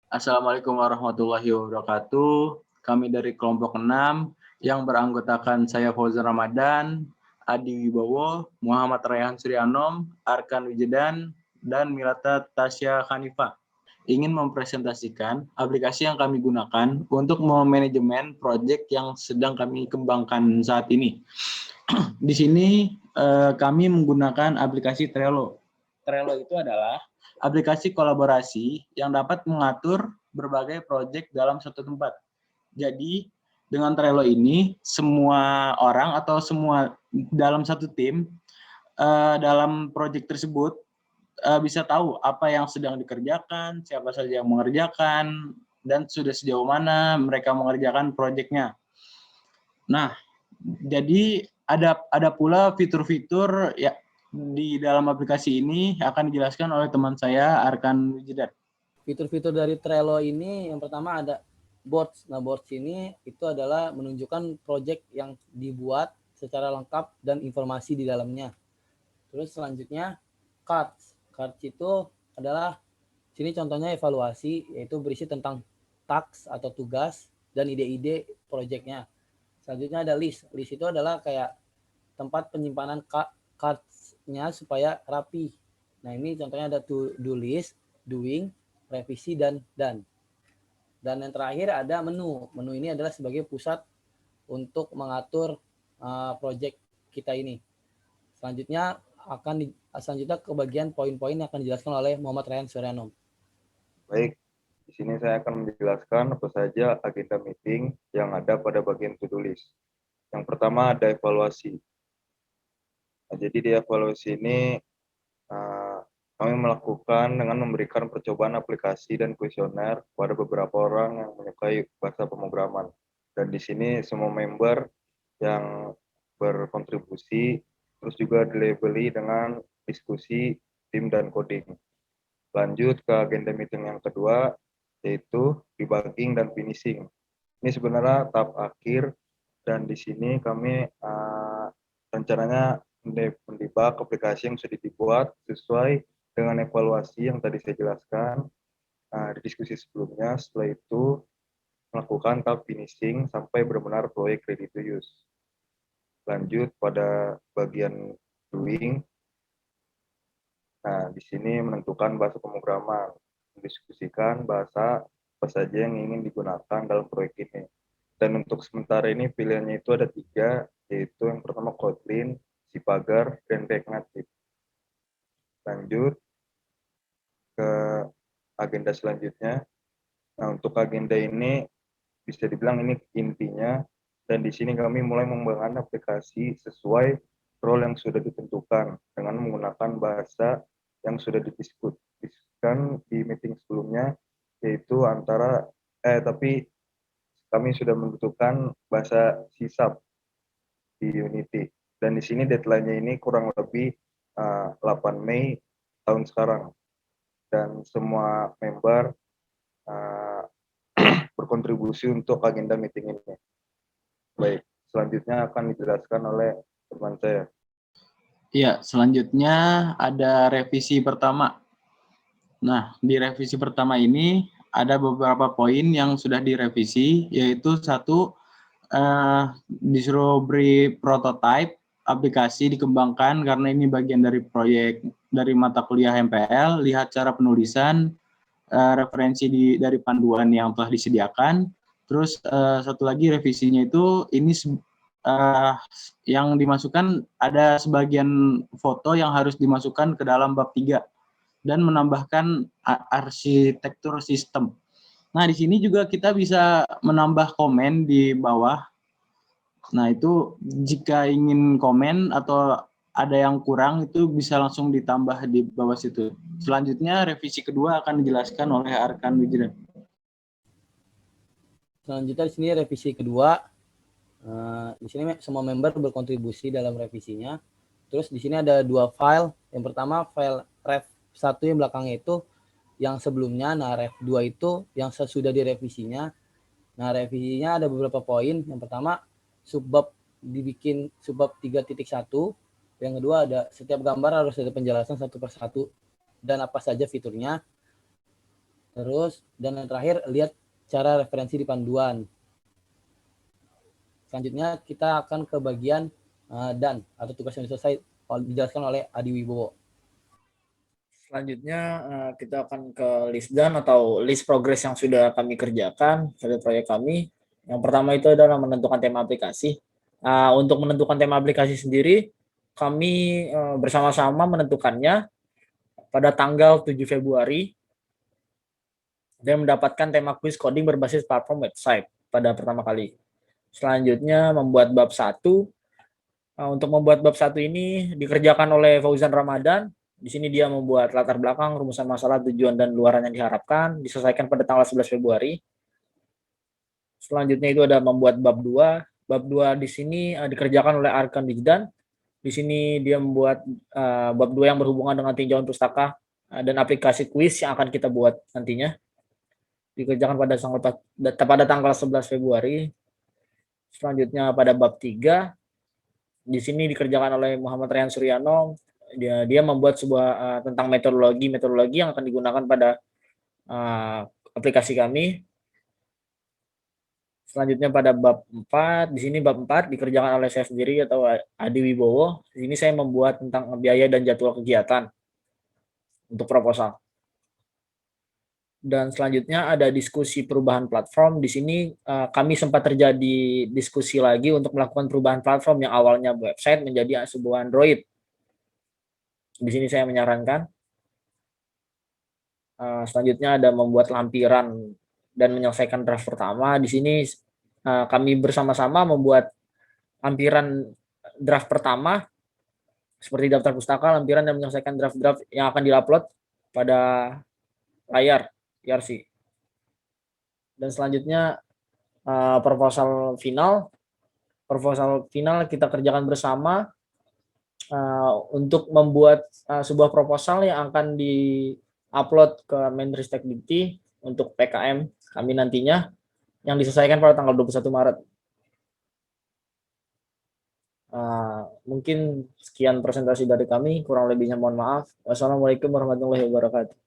Assalamualaikum warahmatullahi wabarakatuh. Kami dari kelompok 6 yang beranggotakan saya Fauzan Ramadan, Adi Wibowo, Muhammad Rayhan Suryanom, Arkan Wijedan, dan Milata Tasya Khanifah ingin mempresentasikan aplikasi yang kami gunakan untuk memanajemen proyek yang sedang kami kembangkan saat ini. Di sini kami menggunakan aplikasi Trello. Trello itu adalah aplikasi kolaborasi yang dapat mengatur berbagai proyek dalam satu tempat. Jadi dengan Trello ini semua orang atau semua dalam satu tim dalam proyek tersebut bisa tahu apa yang sedang dikerjakan, siapa saja yang mengerjakan, dan sudah sejauh mana mereka mengerjakan proyeknya. Nah, jadi ada pula fitur-fitur ya di dalam aplikasi ini akan dijelaskan oleh teman saya Arkan Wijidat. Fitur-fitur dari Trello ini yang pertama ada boards. Nah, boards ini itu adalah menunjukkan project yang dibuat secara lengkap dan informasi di dalamnya. Terus selanjutnya cards. Cards itu adalah sini contohnya evaluasi, yaitu berisi tentang task atau tugas dan ide-ide projectnya. Selanjutnya ada list. List itu adalah kayak tempat penyimpanan cards-nya supaya rapi. Nah, ini contohnya ada to-do list, doing, revisi, dan done. Dan yang terakhir ada menu. Menu ini adalah sebagai pusat untuk mengatur project kita ini. Selanjutnya ke bagian poin-poin yang akan dijelaskan oleh Muhammad Rayhan Suryanom. Baik, di sini saya akan menjelaskan apa saja agenda meeting yang ada pada bagian to-do list. Yang pertama ada evaluasi. Nah, jadi di evaluasi ini kami melakukan dengan memberikan percobaan aplikasi dan kuesioner kepada beberapa orang yang menyukai bahasa pemrograman. Dan di sini semua member yang berkontribusi terus juga dilabeli dengan diskusi tim dan coding. Lanjut ke agenda meeting yang kedua, yaitu debugging dan finishing. Ini sebenarnya tahap akhir dan di sini kami rencananya mendebug aplikasi yang sudah dibuat sesuai dengan evaluasi yang tadi saya jelaskan di diskusi sebelumnya. Setelah itu melakukan tahap finishing sampai benar-benar proyek ready to use. Lanjut pada bagian doing. Nah, di sini menentukan bahasa pemrograman, mendiskusikan bahasa apa saja yang ingin digunakan dalam proyek ini. Dan untuk sementara ini pilihannya itu ada 3, yaitu yang pertama Kotlin, Sipagar, dan React Native. Lanjut ke agenda selanjutnya. Nah, untuk agenda ini bisa dibilang ini intinya, dan di sini kami mulai mengembangkan aplikasi sesuai role yang sudah ditentukan dengan menggunakan bahasa yang sudah didiskusikan di meeting sebelumnya, yaitu tapi kami sudah membutuhkan bahasa C# di Unity. Dan di sini deadline-nya ini kurang lebih 8 Mei tahun sekarang. Dan semua member berkontribusi untuk agenda meeting ini. Baik, selanjutnya akan dijelaskan oleh teman saya. Iya, selanjutnya ada revisi pertama. Nah, di revisi pertama ini ada beberapa poin yang sudah direvisi, yaitu satu, disuruh beri prototype aplikasi dikembangkan karena ini bagian dari proyek dari mata kuliah MPL, lihat cara penulisan, referensi dari panduan yang telah disediakan. Terus satu lagi revisinya itu ini yang dimasukkan ada sebagian foto yang harus dimasukkan ke dalam bab 3 dan menambahkan arsitektur sistem. Nah, di sini juga kita bisa menambah komen di bawah. Nah, itu jika ingin komen atau ada yang kurang itu bisa langsung ditambah di bawah situ. Selanjutnya revisi kedua akan dijelaskan oleh Arkan Wijidan. Selanjutnya di sini revisi kedua. Di sini semua member berkontribusi dalam revisinya. Terus di sini ada 2 file. Yang pertama file ref1 yang belakangnya itu yang sebelumnya. Nah, ref2 itu yang sesudah direvisinya. Nah, revisinya ada beberapa poin. Yang pertama subbab dibikin subbab 3.1. Yang kedua ada setiap gambar harus ada penjelasan satu persatu dan apa saja fiturnya. Terus dan yang terakhir lihat cara referensi di panduan. Selanjutnya kita akan ke bagian dan atau tugas yang selesai dijelaskan oleh Adi Wibowo. Selanjutnya kita akan ke list done atau list progress yang sudah kami kerjakan pada proyek kami. Yang pertama itu adalah menentukan tema aplikasi. Untuk menentukan tema aplikasi sendiri, kami bersama-sama menentukannya pada tanggal 7 Februari dan mendapatkan tema quiz coding berbasis platform website pada pertama kali. Selanjutnya membuat bab 1. Untuk membuat bab 1 ini dikerjakan oleh Fauzan Ramadan. Di sini dia membuat latar belakang, rumusan masalah, tujuan, dan luaran yang diharapkan, diselesaikan pada tanggal 11 Februari. Selanjutnya itu ada membuat bab 2. Bab 2 di sini dikerjakan oleh Arkan Wijdan. Di sini dia membuat bab 2 yang berhubungan dengan tinjauan pustaka dan aplikasi kuis yang akan kita buat nantinya. Dikerjakan pada tanggal 11 Februari. Selanjutnya pada bab 3, di sini dikerjakan oleh Muhammad Rehan Suryano. Dia membuat sebuah tentang metodologi yang akan digunakan pada aplikasi kami. Selanjutnya pada bab 4, di sini bab 4 dikerjakan oleh saya sendiri atau Adi Wibowo. Di sini saya membuat tentang biaya dan jadwal kegiatan untuk proposal. Dan selanjutnya ada diskusi perubahan platform. Di sini kami sempat terjadi diskusi lagi untuk melakukan perubahan platform yang awalnya website menjadi sebuah Android. Di sini saya menyarankan. Selanjutnya ada membuat lampiran dan menyelesaikan draft pertama. Di sini kami bersama-sama membuat lampiran draft pertama seperti daftar pustaka, lampiran, dan menyelesaikan draft-draft yang akan diupload pada layar IRC. Dan selanjutnya proposal final. Proposal final kita kerjakan bersama untuk membuat sebuah proposal yang akan di-upload ke Menristek-Dikti untuk PKM kami nantinya yang diselesaikan pada tanggal 21 Maret. Mungkin sekian presentasi dari kami, kurang lebihnya mohon maaf. Wassalamualaikum warahmatullahi wabarakatuh.